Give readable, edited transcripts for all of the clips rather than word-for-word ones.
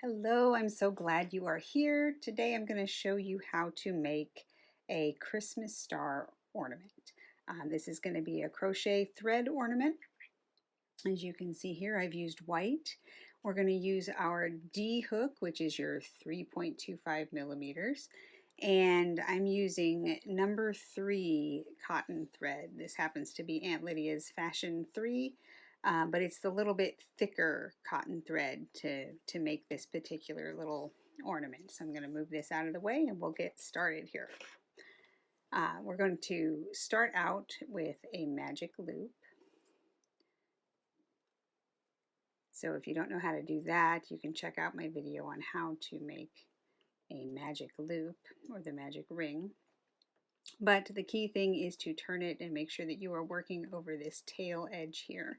Hello, I'm so glad you are here. Today I'm going to show you how to make a Christmas star ornament. This is going to be a crochet thread ornament. As you can see here, I've used white. We're going to use our D hook, which is your 3.25 millimeters. And I'm using number 3 cotton thread. This happens to be Aunt Lydia's Fashion 3. But it's the little bit thicker cotton thread to make this particular little ornament. So I'm going to move this out of the way and we'll get started here. We're going to start out with a magic loop. So if you don't know how to do that, you can check out my video on how to make a magic loop or the magic ring. But the key thing is to turn it and make sure that you are working over this tail edge here.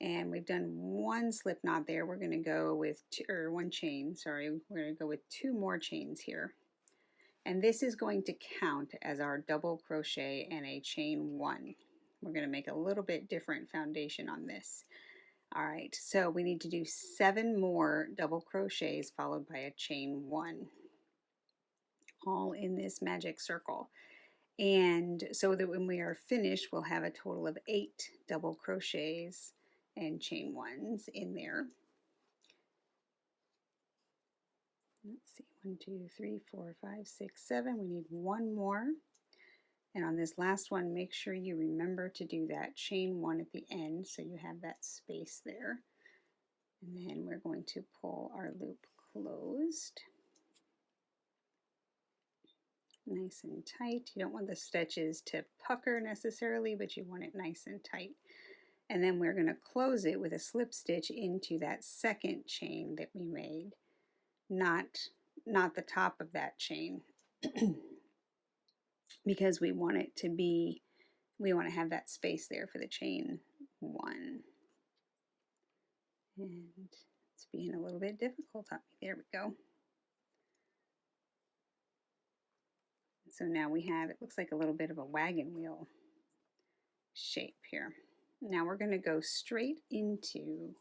And we've done one slip knot there. We're going to go with one chain, sorry. We're going to go with 2 more chains here. And this is going to count as our double crochet and a chain 1. We're going to make a little bit different foundation on this. All right, so we need to do 7 more double crochets followed by a chain 1, all in this magic circle. And so that when we are finished, we'll have a total of 8 double crochets and chain 1s in there. Let's see, 1, 2, 3, 4, 5, 6, 7. We need 1 more. And on this last one, make sure you remember to do that chain 1 at the end so you have that space there. And then we're going to pull our loop closed. Nice and tight. You don't want the stitches to pucker necessarily, but you want it nice and tight. And then we're going to close it with a slip stitch into that second chain that we made, not the top of that chain, because we want to have that space there for the chain 1. And it's being a little bit difficult on me. There we go. So now we have, it looks like a little bit of a wagon wheel shape here. Now we're going to go straight into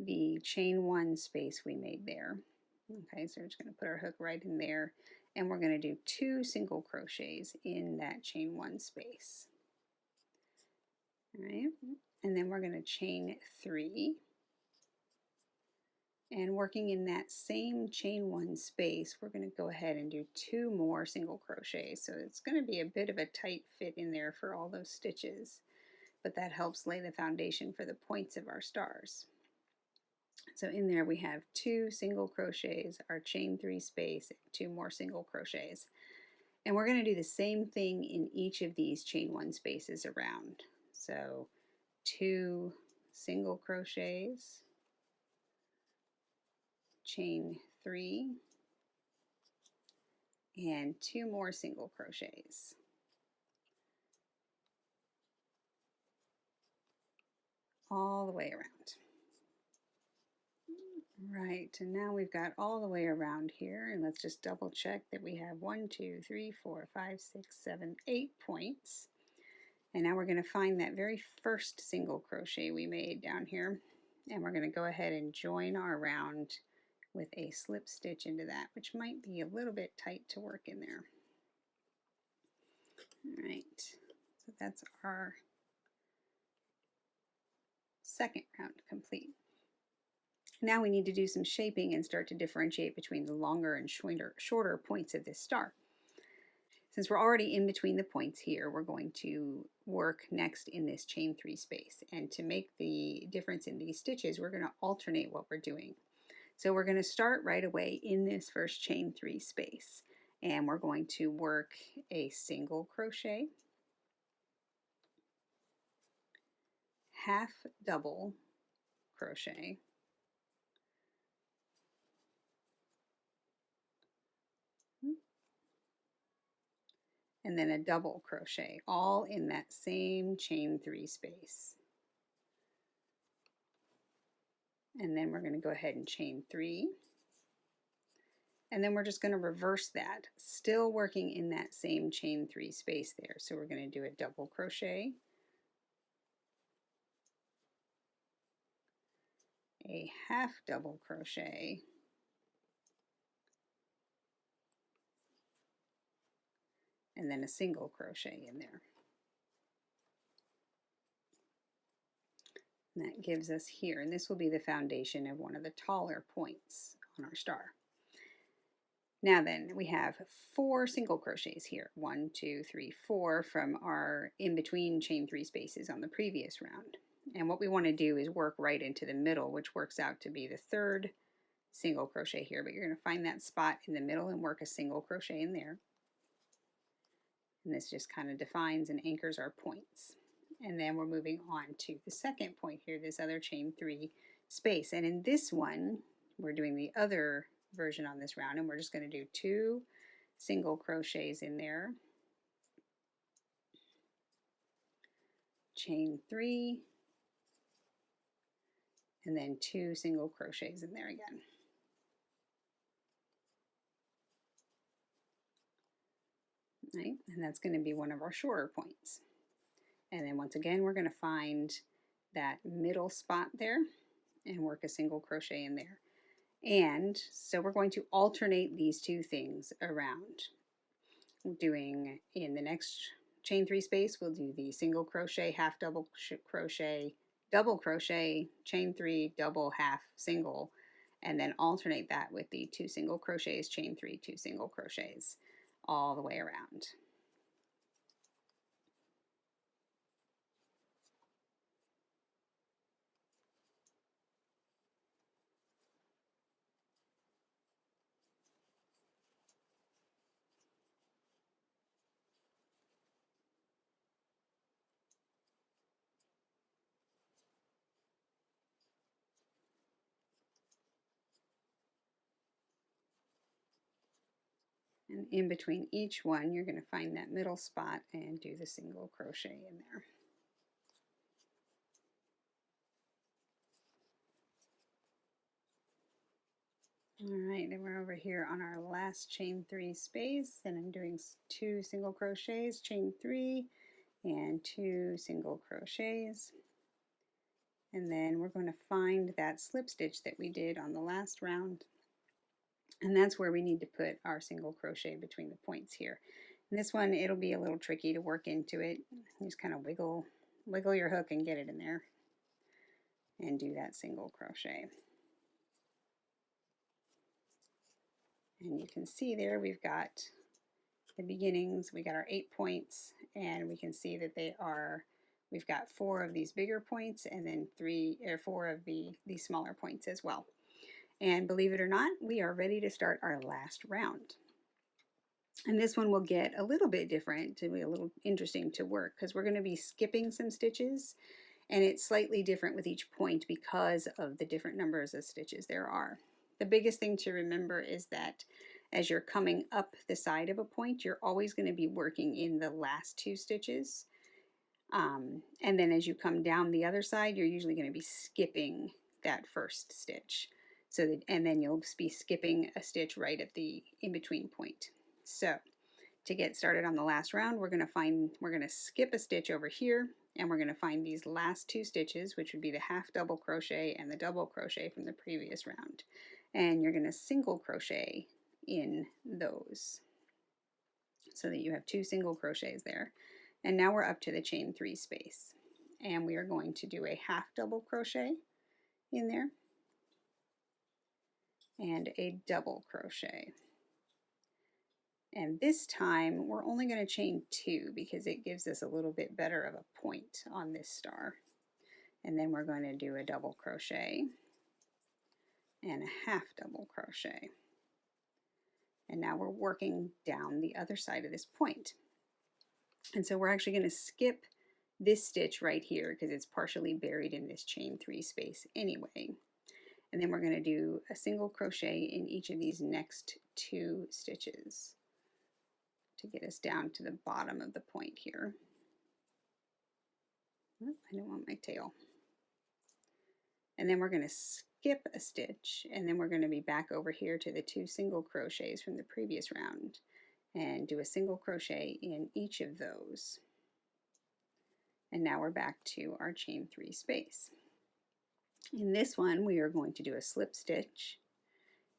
the chain 1 space we made there. Okay, so we're just going to put our hook right in there, and we're going to do 2 single crochets in that chain 1 space. All right, and then we're going to chain 3. And working in that same chain 1 space, we're going to go ahead and do 2 more single crochets. So it's going to be a bit of a tight fit in there for all those stitches, but that helps lay the foundation for the points of our stars. So in there we have 2 single crochets, our chain 3 space, 2 more single crochets. And we're going to do the same thing in each of these chain 1 spaces around. So 2 single crochets, chain 3, and 2 more single crochets. All the way around. Right, and now we've got all the way around here, and let's just double check that we have 1, 2, 3, 4, 5, 6, 7, 8 points. And now we're going to find that very first single crochet we made down here, and we're going to go ahead and join our round with a slip stitch into that, which might be a little bit tight to work in there. All right, so that's our second round complete. Now we need to do some shaping and start to differentiate between the longer and shorter points of this star. Since we're already in between the points here, we're going to work next in this chain 3 space. And to make the difference in these stitches, we're going to alternate what we're doing. So we're going to start right away in this first chain 3 space, and we're going to work a single crochet, half double crochet, and then a double crochet, all in that same chain 3 space. And then we're going to go ahead and chain 3. And then we're just going to reverse that, still working in that same chain 3 space there. So we're going to do a double crochet, a half double crochet, and then a single crochet in there. And that gives us here, and this will be the foundation of one of the taller points on our star. Now then, we have 4 single crochets here. 1, 2, 3, 4 from our in-between chain 3 spaces on the previous round. And what we want to do is work right into the middle, which works out to be the 3rd single crochet here. But you're going to find that spot in the middle and work a single crochet in there. And this just kind of defines and anchors our points. And then we're moving on to the second point here, this other chain 3 space. And in this one, we're doing the other version on this round, and we're just going to do 2 single crochets in there, chain 3, and then 2 single crochets in there again. Right? And that's going to be one of our shorter points. And then once again, we're going to find that middle spot there and work a single crochet in there. And so we're going to alternate these 2 things around. Doing in the next chain 3 space, we'll do the single crochet, half double crochet, double crochet, chain 3, double, half, single, and then alternate that with the 2 single crochets, chain 3, 2 single crochets, all the way around. And in between each one, you're going to find that middle spot and do the single crochet in there. All right, and we're over here on our last chain 3 space, and I'm doing 2 single crochets, chain 3, and 2 single crochets. And then we're going to find that slip stitch that we did on the last round. And that's where we need to put our single crochet between the points here. And this one, it'll be a little tricky to work into it. You just kind of wiggle your hook and get it in there. And do that single crochet. And you can see there we've got the beginnings. We got our 8 points, and we can see that we've got 4 of these bigger points and then 4 of these smaller points as well. And believe it or not, we are ready to start our last round. And this one will get a little bit different, to be a little interesting to work, because we're going to be skipping some stitches, and it's slightly different with each point because of the different numbers of stitches there are. The biggest thing to remember is that as you're coming up the side of a point, you're always going to be working in the last 2 stitches. And then as you come down the other side, you're usually going to be skipping that first stitch. And then you'll be skipping a stitch right at the in-between point. So to get started on the last round, we're going to skip a stitch over here, and we're going to find these last 2 stitches, which would be the half double crochet and the double crochet from the previous round. And you're going to single crochet in those so that you have 2 single crochets there. And now we're up to the chain 3 space, and we are going to do a half double crochet in there and a double crochet. And this time we're only going to chain 2 because it gives us a little bit better of a point on this star. And then we're going to do a double crochet and a half double crochet. And now we're working down the other side of this point. And so we're actually going to skip this stitch right here because it's partially buried in this chain 3 space anyway. And then we're going to do a single crochet in each of these next 2 stitches to get us down to the bottom of the point here. Oh, I don't want my tail. And then we're going to skip a stitch, and then we're going to be back over here to the 2 single crochets from the previous round and do a single crochet in each of those. And now we're back to our chain 3 space. In this one, we are going to do a slip stitch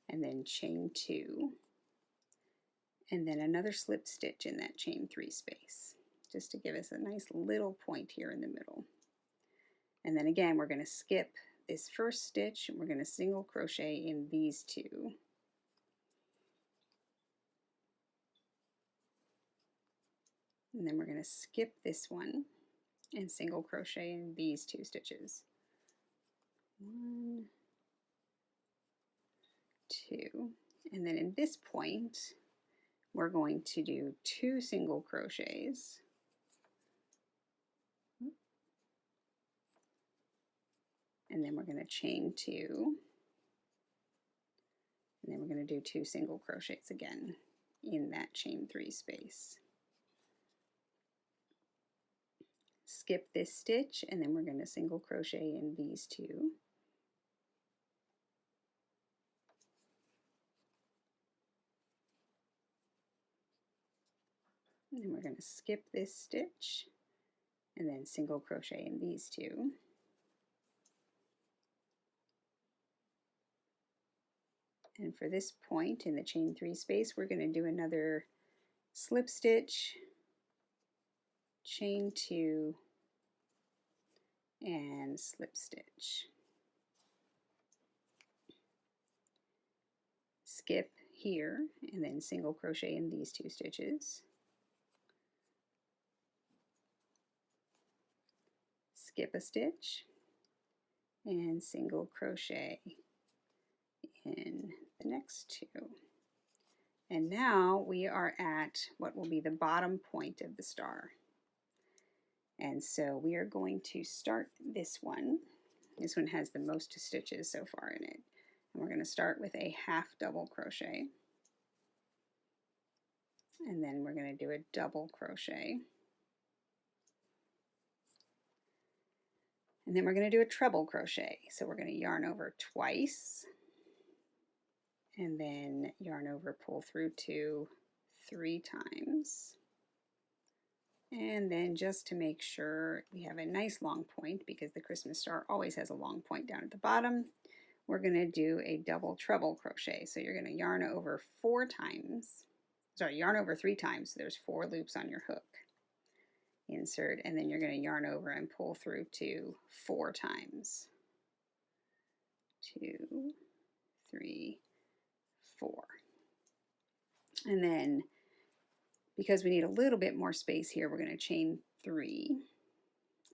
and then chain 2 and then another slip stitch in that chain 3 space, just to give us a nice little point here in the middle. And then again, we're going to skip this first stitch, and we're going to single crochet in these 2. And then we're going to skip this one and single crochet in these 2 stitches. 1, 2, and then in this point we're going to do 2 single crochets, and then we're going to chain 2, and then we're going to do 2 single crochets again in that chain 3 space. Skip this stitch, and then we're going to single crochet in these 2. And then we're going to skip this stitch and then single crochet in these 2. And for this point in the chain 3 space, we're going to do another slip stitch, chain 2, and slip stitch. Skip here and then single crochet in these 2 stitches. Skip a stitch and single crochet in the next 2. And now we are at what will be the bottom point of the star. And so we are going to start this one. This one has the most stitches so far in it. And we're going to start with a half double crochet. And then we're going to do a double crochet. And then we're going to do a treble crochet. So we're going to yarn over twice, and then yarn over, pull through 2 3 times. And then just to make sure we have a nice long point, because the Christmas star always has a long point down at the bottom, we're going to do a double treble crochet. So you're going to yarn over 4 times, yarn over 3 times, so there's 4 loops on your hook. Insert, and then you're going to yarn over and pull through 2 4 times. 2 3 4. And then because we need a little bit more space here, we're going to chain 3,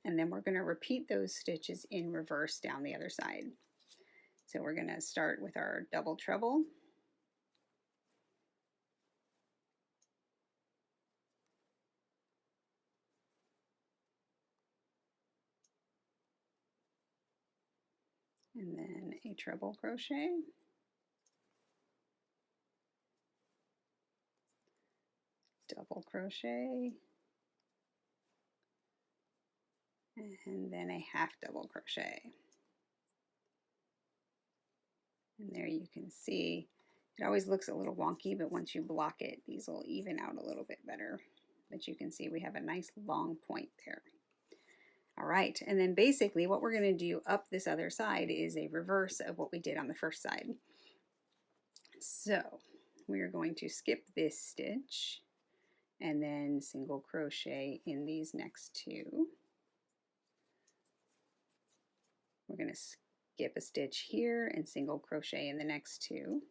and then we're going to repeat those stitches in reverse down the other side. So we're going to start with our double treble, and then a treble crochet, double crochet, and then a half double crochet. And there you can see it always looks a little wonky, but once you block it, these will even out a little bit better. But you can see we have a nice long point there. All right, and then basically what we're going to do up this other side is a reverse of what we did on the first side. So we are going to skip this stitch and then single crochet in these next 2. We're going to skip a stitch here and single crochet in the next 2.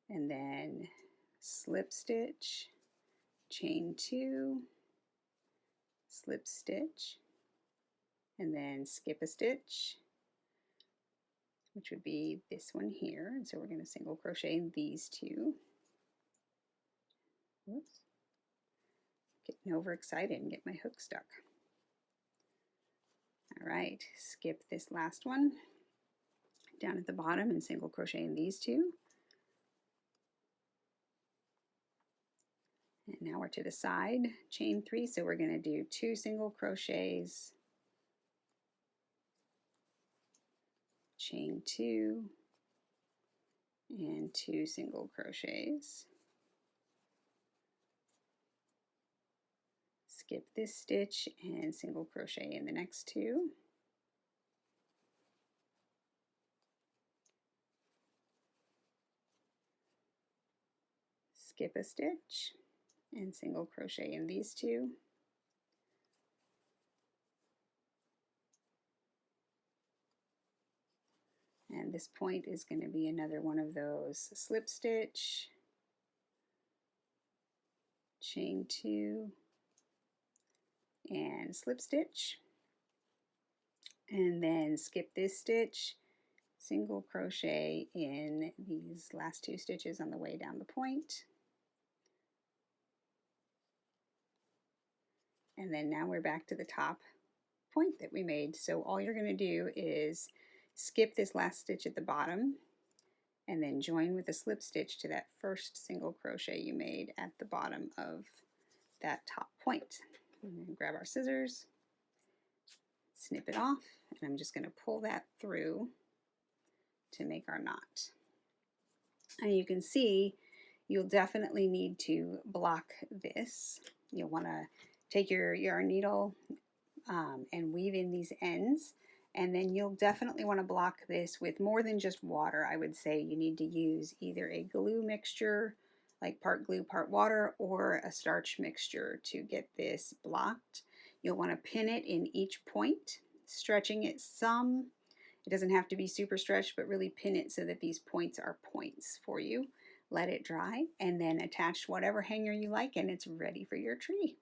And then slip stitch, chain 2, slip stitch, and then skip a stitch, which would be this one here. And so we're going to single crochet in these 2. Whoops. Getting overexcited and get my hook stuck. All right, skip this last one down at the bottom and single crochet in these 2. And now we're to the side, chain 3, so we're going to do 2 single crochets, chain 2, and 2 single crochets. Skip this stitch and single crochet in the next 2. skip a stitch and single crochet in these two. And this point is going to be another one of those slip stitch, chain 2, and slip stitch, and then skip this stitch, single crochet in these last 2 stitches on the way down the point. And then now we're back to the top point that we made. So all you're going to do is skip this last stitch at the bottom and then join with a slip stitch to that first single crochet you made at the bottom of that top point. And then grab our scissors, snip it off, and I'm just going to pull that through to make our knot. And you can see you'll definitely need to block this. You'll want to take your yarn needle and weave in these ends, and then you'll definitely want to block this with more than just water. I would say you need to use either a glue mixture, like part glue, part water, or a starch mixture to get this blocked. You'll want to pin it in each point, stretching it some. It doesn't have to be super stretched, but really pin it so that these points are points for you. Let it dry, and then attach whatever hanger you like, and it's ready for your tree.